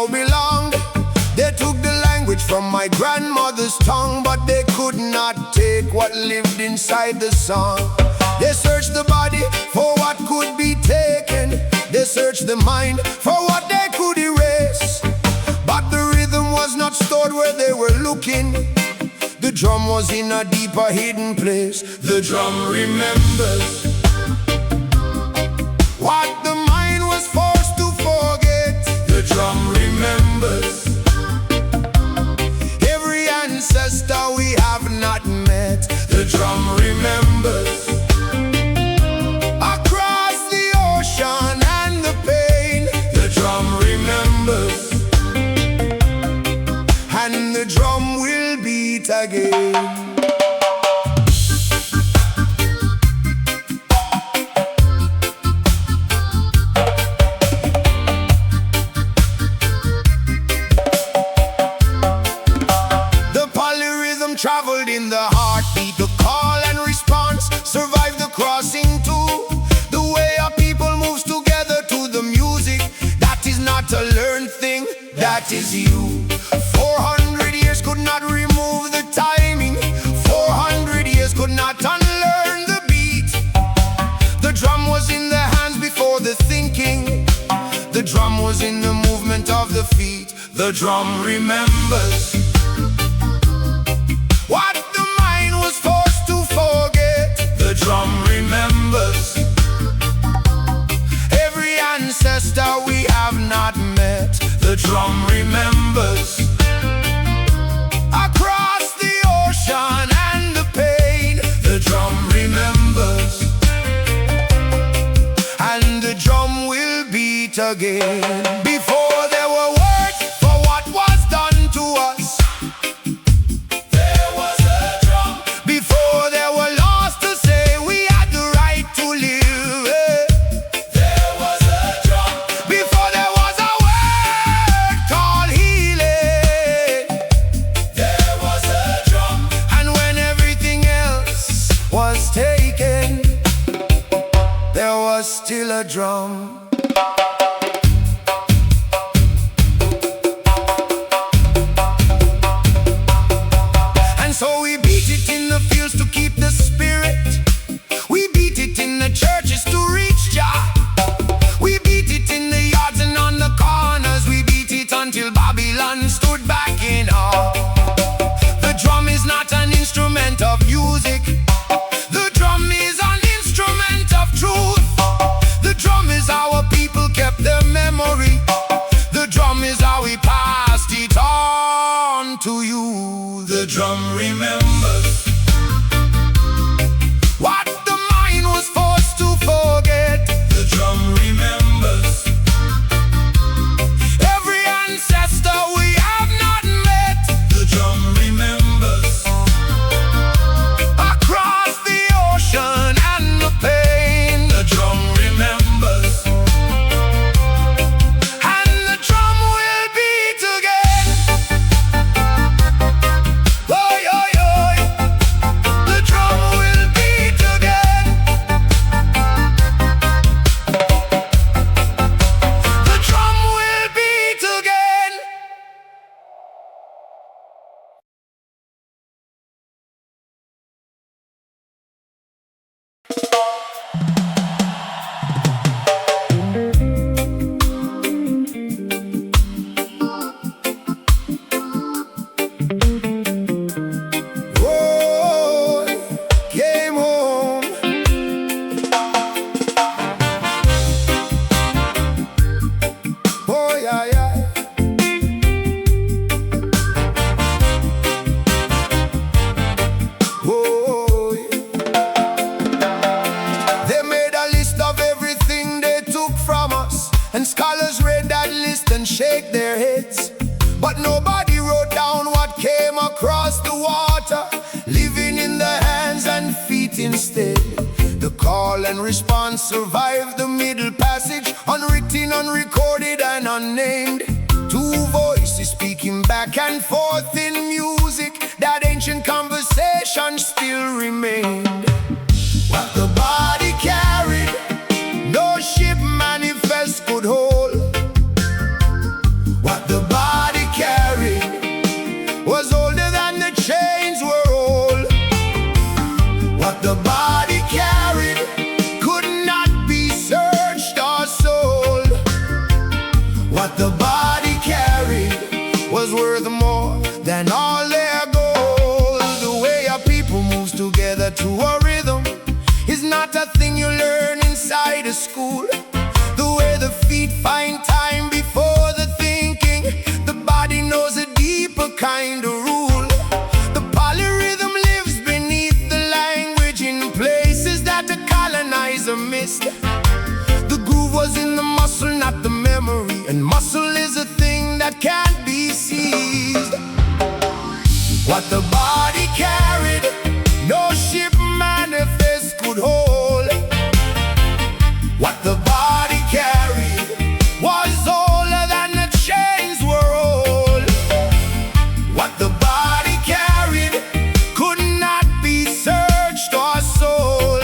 now belonged. They took the language from my grandmother's tongue, but they could not take what lived inside the song. They searched the body for what could be taken. They searched the mind for what they could erase. But the rhythm was not stored where they were looking. The drum was in a deeper hidden place. The drum remembers what the mind was forced to forget. The drum remembers every ancestor we have not met. The drum remembers across the ocean and the pain. The drum remembers, and the drum will beat again. Traveled in the heartbeat, the call and response, survived the crossing too. The way our people moves together to the music, that is not a learned thing, that is you. 400 years could not remove the timing. 400 years could not unlearn the beat. The drum was in the hands before the thinking. The drum was in the movement of the feet. The drum remembers what the mind was forced to forget. The drum remembers every ancestor we have not met. The drum remembers across the ocean and the pain. The drum remembers, and the drum will beat again. Before there were words for what was done to us, still a drum. And so we beat it in the fields to keep the spirit. We beat it in the churches to reach Jah. We beat it in the yards and on the corners. We beat it until Babylon stood back in awe. The drum is not an instrument of music. The drum is an instrument of truth. The drum is how our people kept their memory. The drum is how we passed it on to you. The drum remembers what the mind was forced to forget. The drum remembers every ancestor we have not met. The drum remembers across the ocean and the pain. The drum remembers, and the drum will beat again. Oi, oi, oi. The drum will beat again. The drum will beat again. Oh, came home. Oh, yeah, yeah. Oh, they made a list of everything they took from us, and scholars read that list and shake their heads. But nobody wrote down what came across the water, living in the hands and feet instead. The call and response survived the middle passage, unwritten, unrecorded, and unnamed. Two voices speaking back and forth in music. That ancient conversation still remained. What the body carried, no ship manifest could hold. What the to school, the way the feet find time before the thinking. The body knows a deeper kind of rule. The polyrhythm lives beneath the language in places that the colonizer missed. The groove was in the muscle, not the memory, and muscle is a thing that can't be seized. What the body carried, no ship manifest could hold. What the body carried was older than the chains were old. What the body carried could not be searched or sold.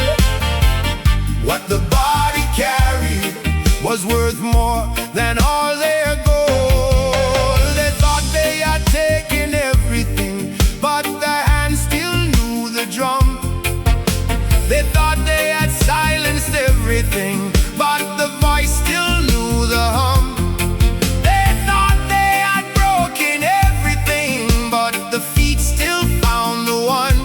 What the body carried was worth more than all their gold. They thought they had taken everything, but the hand still knew the drum. They thought they had silenced everything, but the voice still knew the hum. They thought they had broken everything, but the feet still found the one.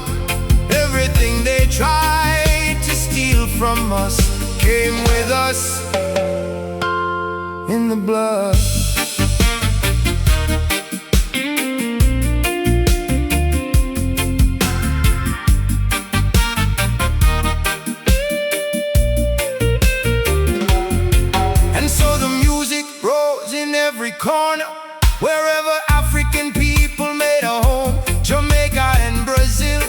Everything they tried to steal from us came with us in the blood. Every corner, wherever African people made a home, Jamaica and Brazil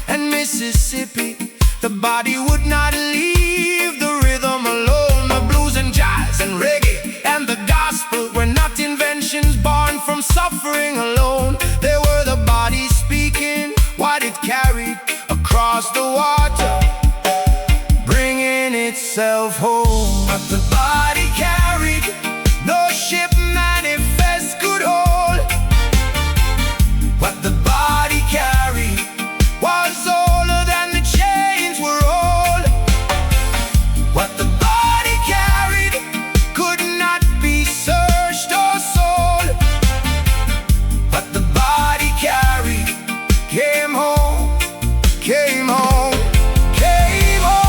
and Mississippi, the body would not leave the rhythm alone. The blues and jazz and reggae and the gospel were not inventions born from suffering alone. They were the body speaking what it carried across the water, bringing itself home. What the body carried, no ship manifest could hold. What the body carried was older than the chains were old. What the body carried could not be searched or sold. What the body carried came home, came home, came home.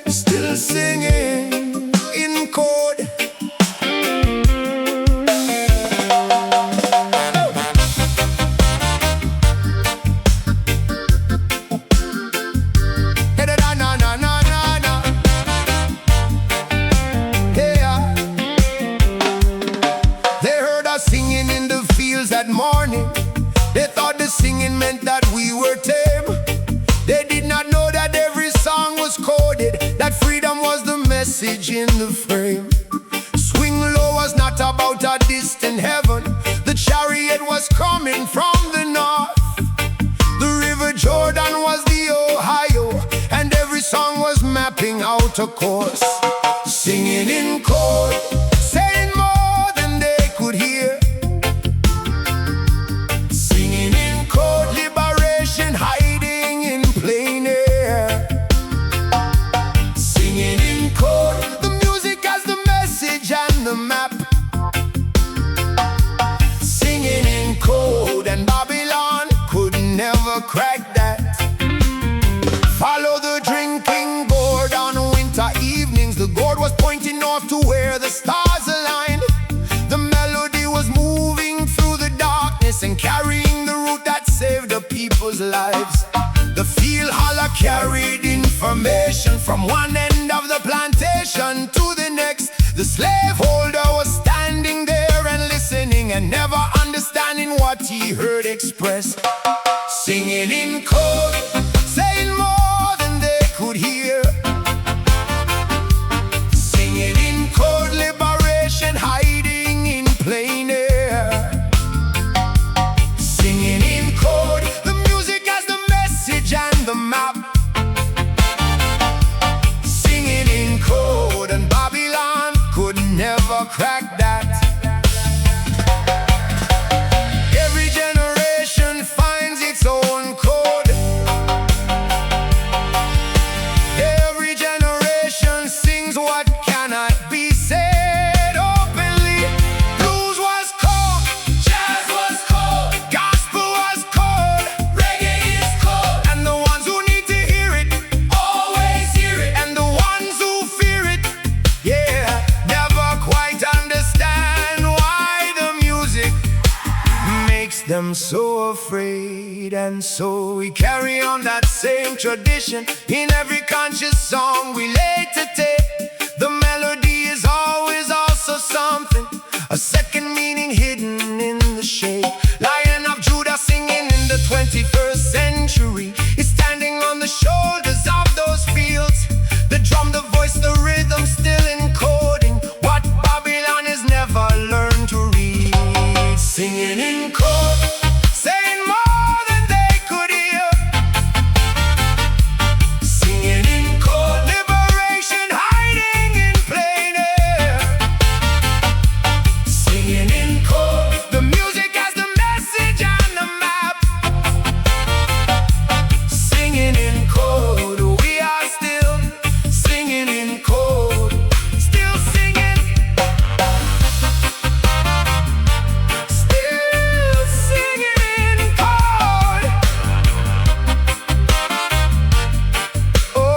Still singing in chord. They heard us singing in the fields that morning. They thought the singing meant that we were tame. They did not know that every song was coded, that freedom was the message in the frame. Swing low was not about a distant heaven. The chariot was coming from the north. The river Jordan was the Ohio, and every song was mapping out a course. Singing in chord, saying more than they could hear. Singing in chord, liberation hiding in plain air. Singing in chord, the music has the message and the map. Singing in code, and Babylon could never crack that. Follow the drinking gourd on winter evenings. The gourd was pointing north to where the stars aligned. The melody was moving through the darkness and carrying the root that saved the people's lives. The field holler carried information from one end of the plantation to the next. The slaveholder was standing there and listening and never understanding what he heard expressed. Singing in code, saying more than they could hear. Singing in code, liberation hiding in plain air. Singing in code, the music has the message and the map. Singing in code, and Babylon them so afraid. And so we carry on that same tradition. In every conscious song we later take, the melody is always also something, a second meaning hidden in the shape. Lion of Judah singing in the 21st century is standing on the shoulders of those fields. The drum, the voice, the rhythm still encoding what Babylon has never learned to read. Singing in chord, saying more than they could hear. Singing in chord, liberation hiding in plain air. Singing in chord, the music has the message and the map. Singing in chord, we are still singing in chord. Still singing. Still singing in chord. Oh.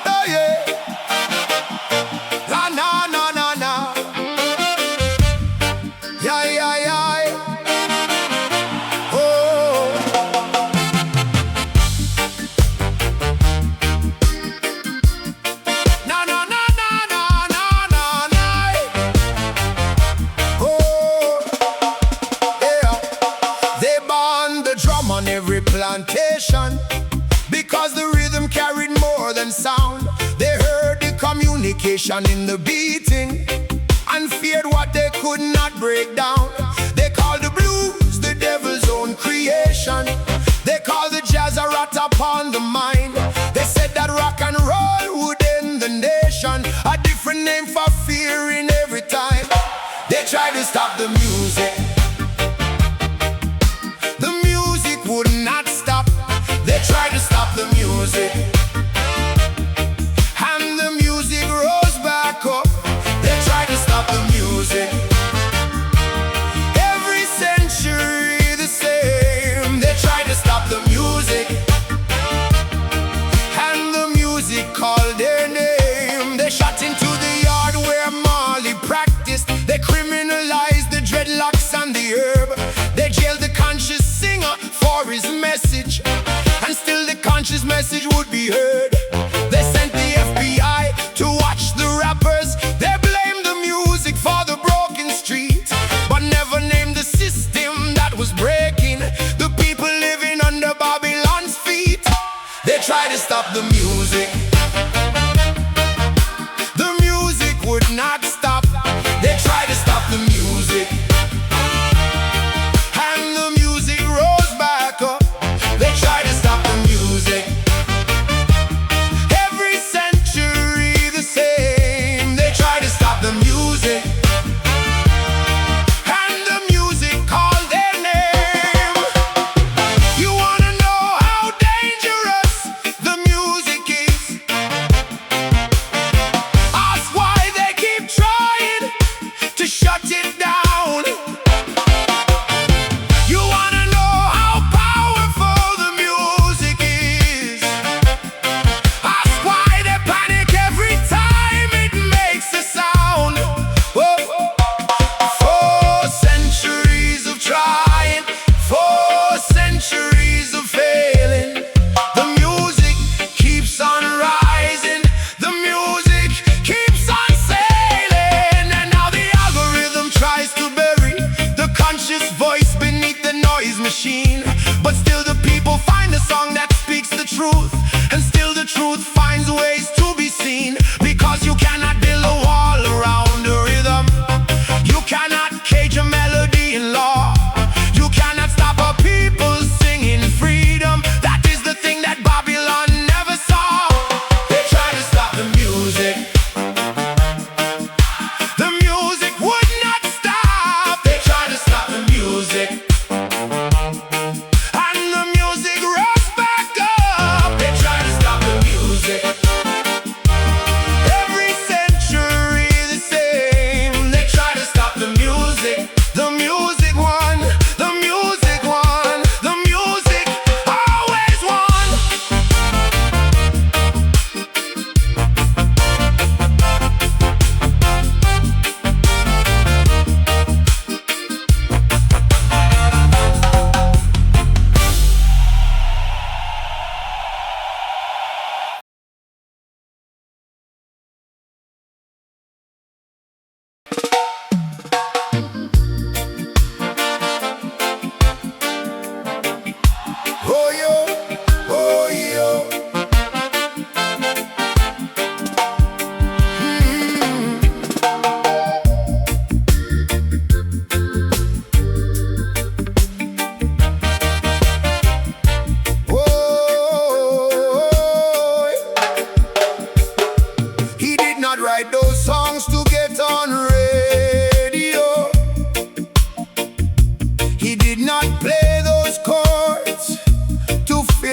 Oh yeah. La na na na na. Yeah yeah yeah. Oh. Na na na na na na na na. Oh. Yeah. They burn the drum on every plantation because the rhythm carried more than sound. They heard the communication in the beating and feared what they could not break down. They called the blues the devil's own creation. They called the jazz a rat upon the mind. They said that rock and roll would end the nation, a different name for fear in every time. They tried to stop the music. The music would not stop. They tried to stop the music, and the music rose back up. They tried to stop the music. Every century the same. They tried to stop the music, and the music called their name. They shot into the yard where Marley practiced. They criminalized the dreadlocks and the herb. They jailed the conscious singer for his message, and still the conscious message would be heard. They sent the FBI to watch the rappers. They blamed the music for the broken streets, but never named the system that was breaking the people living under Babylon's feet. They tried to stop the music. The music would not stop. They tried to stop the music, and the music rose back up. They tried to stop the music,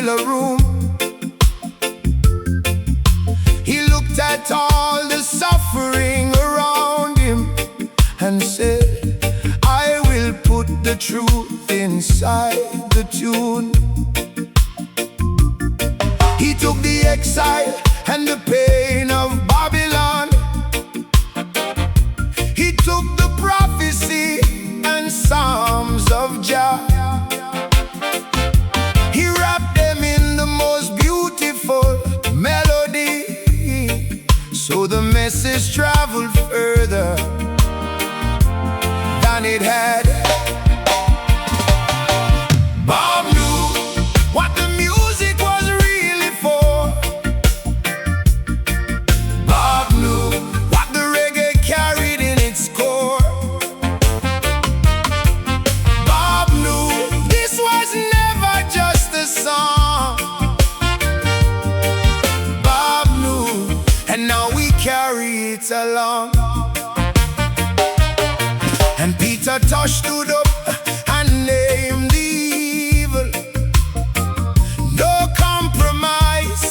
fill a room. He looked at all the suffering around him and said, I will put the truth inside the tune. He took the exile and the pain of Babylon. He took the prophecy and psalms of Jah. He wrapped them in the most beautiful melody, so the message traveled further than it had. Bob knew what the music was really for. Bob knew what the reggae carried in its core. Bob knew this was never just a song. Bob knew, and now we carry it along. And Peter Tosh stood up and named the evil. No compromise,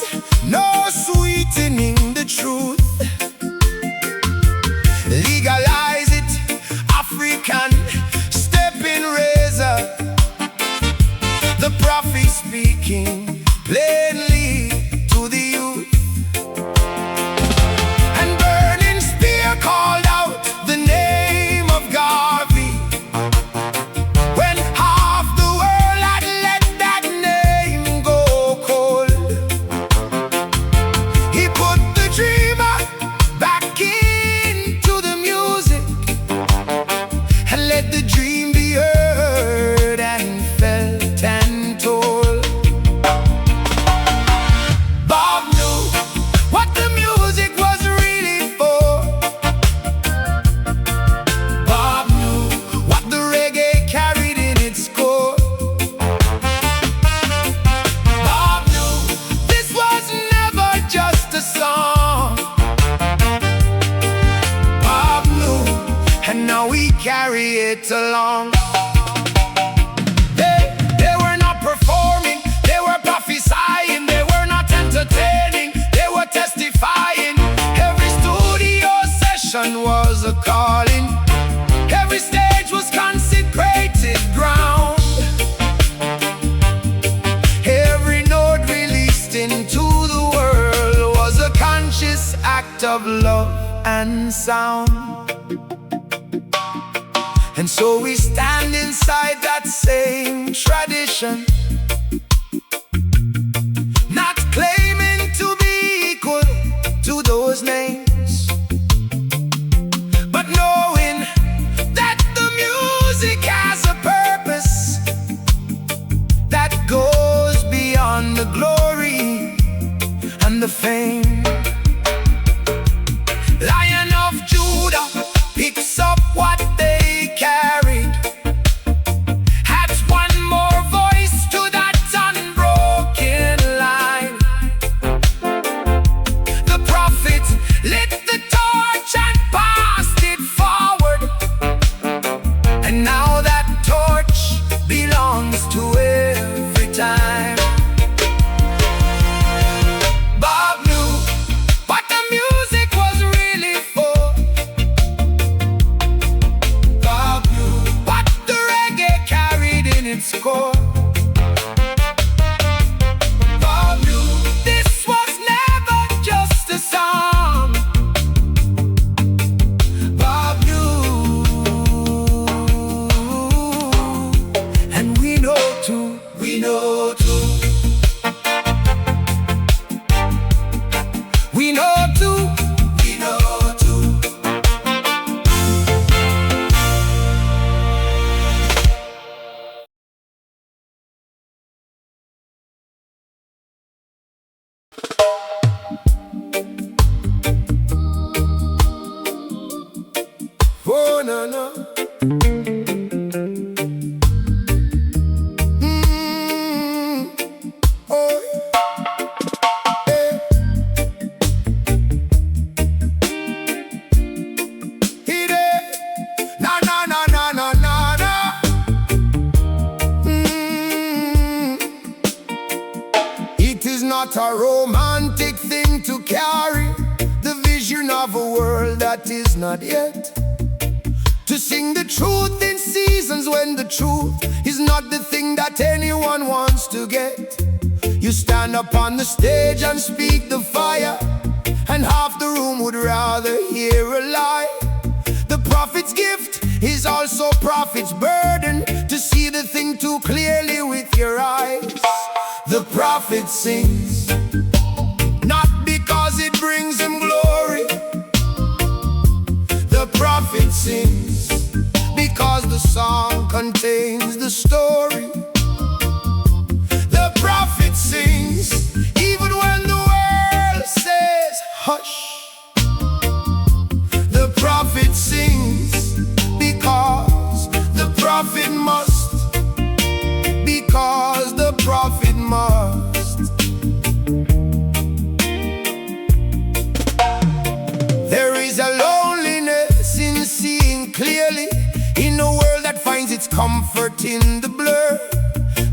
no sweetening the truth. Legalize it, African stepping razor. The prophet speaking plainly to the youth. And burning spear called out the name of Garvey, when half the world had let that name go cold. He put the dreamer back into the music and let the dream be heard and felt and told. Bob knew what the music was really for. Bob knew what the reggae carried in its core. Bob knew this was never just a song. Bob knew, and now we carry it along. They were not performing, they were prophesying. They were not entertaining, they were testifying. Every studio session was a calling. Every stage was consecrated ground. Every note released into the world was a conscious act of love and sound. And so we stand inside that same tradition, not claiming to be equal to those names, but knowing that the music has a purpose that goes beyond the glory and the fame. Lion of Judah picks up what they carried, adds one more voice to that unbroken line. The prophet lit the torch and passed it forward, and now that torch belongs to every time. Bob knew what the music was really for. Bob knew what the reggae carried in its core. Bob knew this was never just a song. Bob knew, and we know too, we know too. We know too, we know too. Oh, no, no. Oh, yeah. Hit it. Na, na, na, na, na, na, na. not a romantic thing to carry the vision of a world that is not yet. To sing the truth in seasons when the truth is not the thing that anyone wants to get. You stand up on the stage and speak the fire, and half the room would rather hear a lie. The prophet's gift is also prophet's burden, to see the thing too clearly with your eyes. The prophet sings, not because it brings him glory. The prophet sings because the song contains the story. The prophet sings even when the world says hush. The prophet sings because the prophet must. Because the prophet must. There is a loneliness in seeing clearly, in a world that finds its comfort in the blur.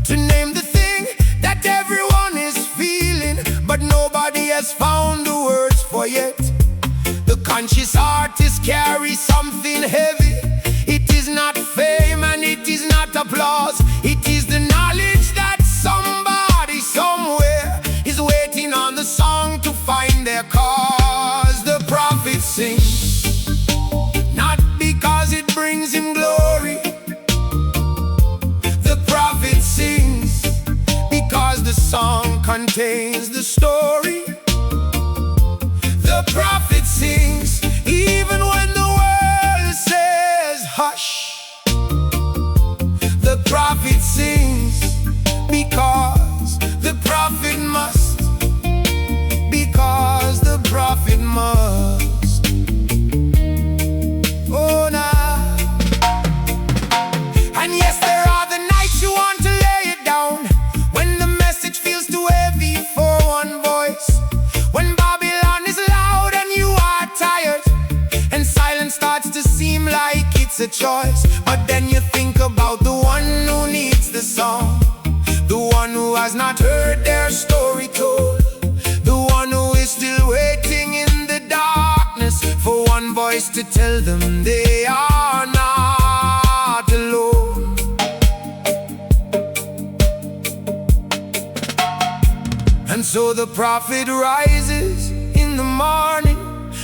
To name the thing that everyone is feeling, but nobody has found the words for yet. The conscious artist carries something heavy. It is not fame and it is not applause. It is the knowledge that somebody somewhere is waiting on the song to find their cause. The prophet sings, not because it brings him glory. The prophet sings because the song contains the story. The prophet sings even when the world says hush. The prophet sings because the prophet must. Because the prophet must. Oh, nah. And yes, there are the nights you want to lay it down, when the message feels too heavy for one voice. When Babylon is loud and you are tired, and silence starts to seem like it's a choice. But then you think about the one who needs the song, the one who has not heard their story told, the one who is still waiting in the darkness for one voice to tell them they are not alone. And so the prophet rises in the morning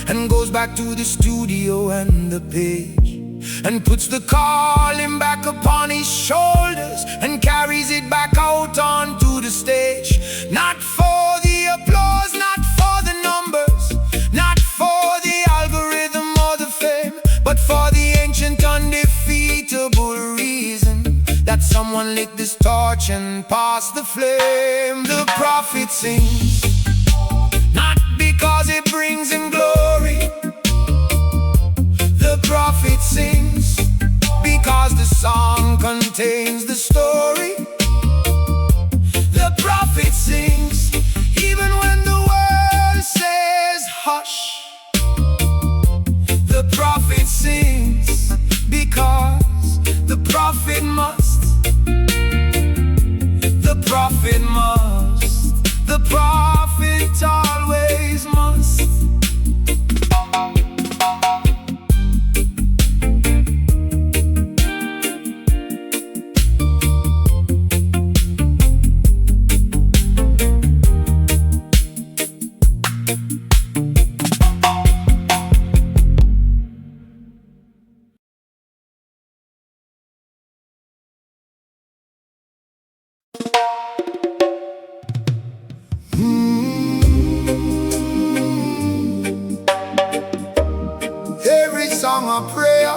and goes back to the studio and the page, and puts the calling back upon his shoulders and carries it back out onto the stage. Not for the applause, not for the numbers, not for the algorithm or the fame, but for the ancient undefeatable reason that someone lit this torch and passed the flame. The prophet sings, not because it brings him glory. The prophet sings because the song contains the story. The prophet sings even when the world says hush. The prophet sings because the prophet must. The prophet must. The prophet always must. Every song a prayer.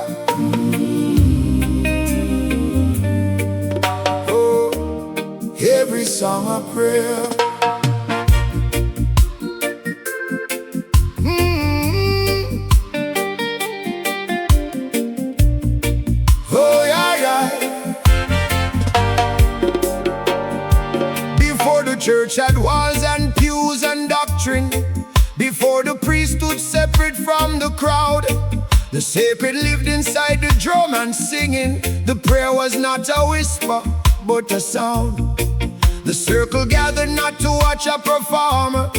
Oh, every song a prayer. Oh, yeah, yeah. Before the church had walls and pews and doctrine, before the priesthood separate from the crowd, the sacred lived inside the drum and singing. The prayer was not a whisper, but a sound. The circle gathered not to watch a performer.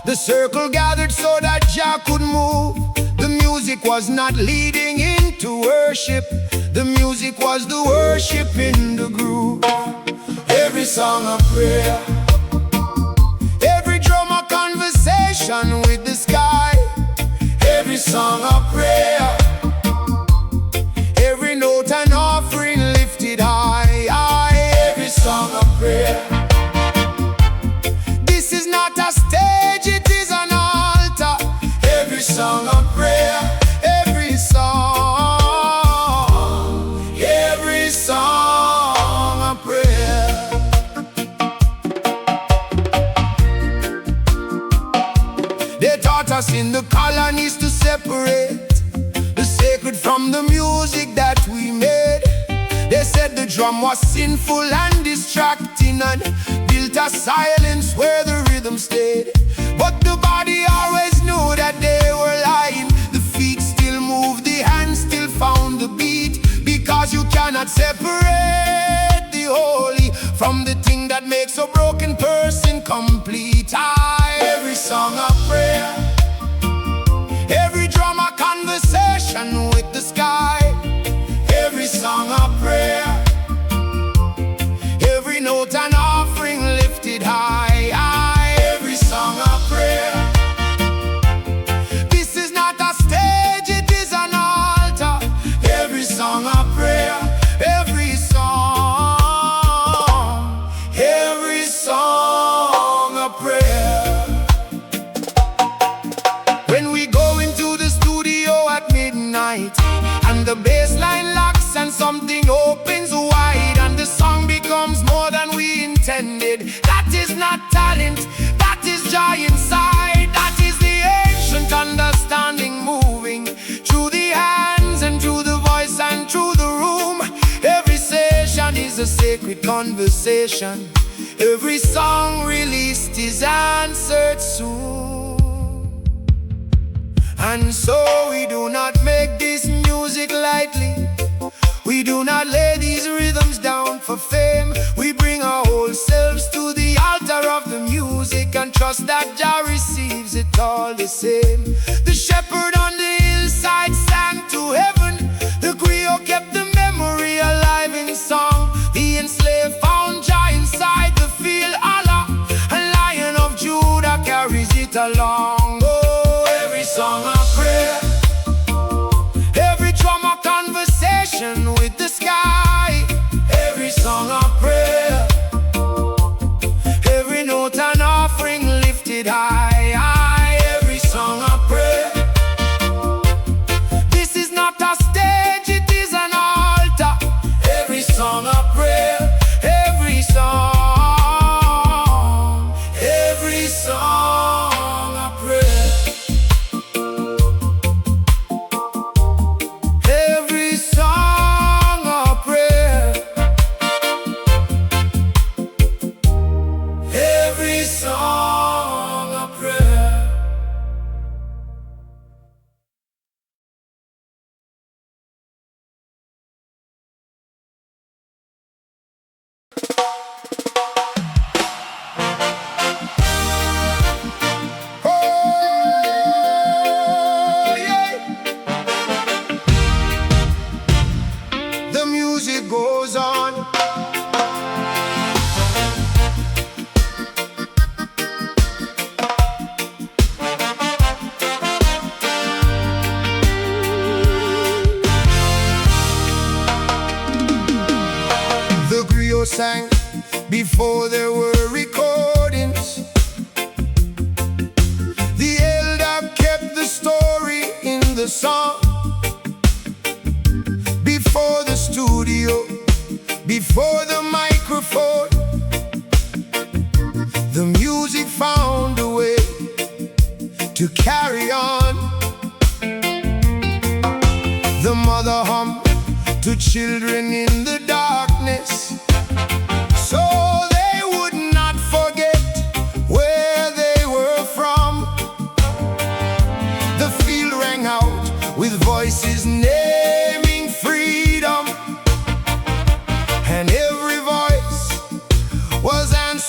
The circle gathered so that Jah could move. The music was not leading into worship. The music was the worship in the groove. Every song a prayer, every drum a conversation with the sky. Every song a prayer, every note an offering lifted high. Every song a prayer. This is not a stage, it is an altar. Every song a prayer, every song a prayer. They taught us in the colonies to separate the sacred from the music that we made. They said the drum was sinful and distracting, and built a silence where the rhythm stayed. But the body always knew that they were lying. The feet still moved, the hands still found the beat. Because you cannot separate the holy from the thing that makes a broken person complete. Every song a prayer, every drum a conversation with the sky. Every song a prayer, every note an offering lifted high. Every song a prayer. This is not a stage, it is an altar. Every song a prayer, every song a prayer. When we go into the studio at midnight, and the bass line locks and something opens wide, and the song becomes more than we intended, that is not talent, that is Jah inside. That is the ancient understanding moving through the hands and through the voice and through the room. Every session is a sacred conversation. Every song released is answered soon. And so we do not make this music lightly. We do not lay these rhythms down for fame. We bring our whole selves to the altar of the music and trust that Jah receives it all the same. The shepherd on the hillside sang to heaven. The griot kept the memory alive in song. The enslaved found Jah inside the field. Allah, a Lion of Judah, carries it along. Oh, every song a prayer, every drum a conversation with the sky. Every song a prayer, every note an offering lifted high. Every song a prayer. This is not a stage, it is an altar. Every song a prayer, every song a prayer. Every song a prayer, every song a prayer. Oh, yeah. The music goes on. The griot sang before there were recordings. The elder kept the story in the song. Before the studio, before the microphone, the music found a way to carry on. The mother hummed to children in the darkness, so they would not forget where they were from. The field rang out with voices naming freedom, and every voice was answered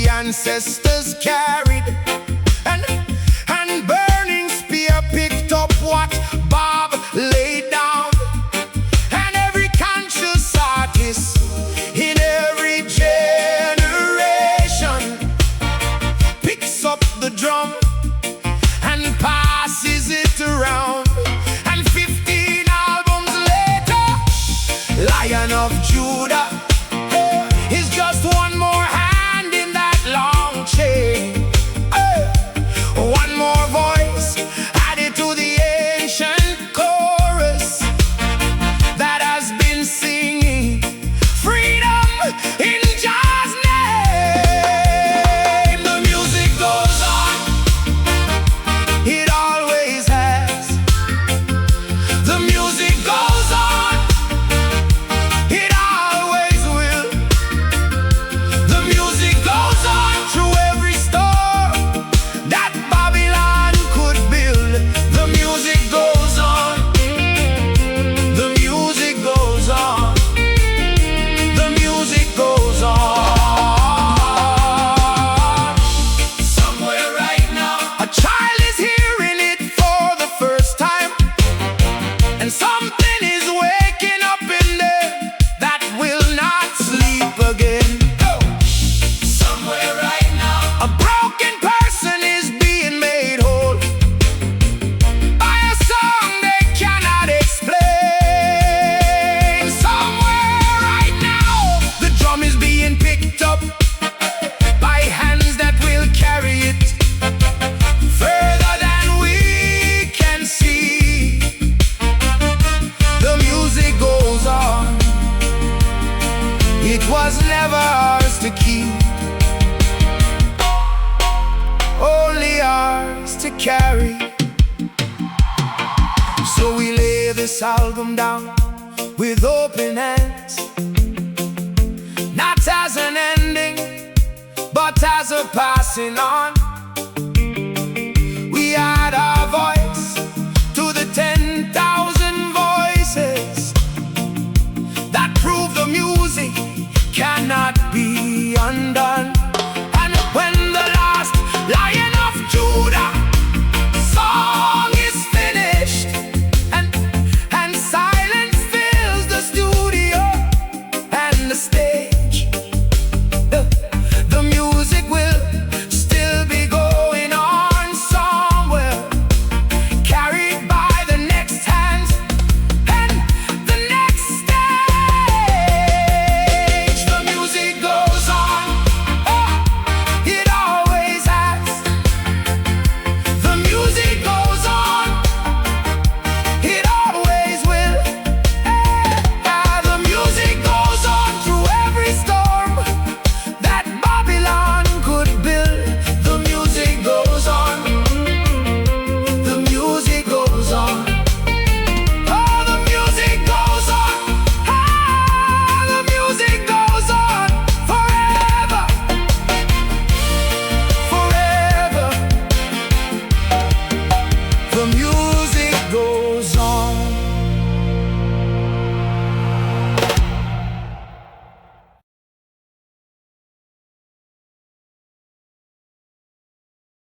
the ancestors carried, and burning spear picked up what Bob laid down. And every conscious artist in every generation picks up the drum and passes it around. And 15 albums later, Lion of Judah is just one more hand in that long chain. One more voice added to the ancient chorus that has been singing freedom in Jah's name. The music goes on, it always has. The music goes on, it always will. The music goes on through every storm that Babylon could build. The music goes on, the music goes on, the music goes on. Somewhere right now, a child is hearing it for the first time, and something is waking up in there that will not sleep again. Somewhere right now, a broken person is being made whole by a song they cannot explain. Somewhere right now, the drum is being picked up by hands that will carry it further than we can see. The music goes on, it was never ours to keep, only ours to carry. So we lay this album down with open hands, not as an ending, but as a passing on.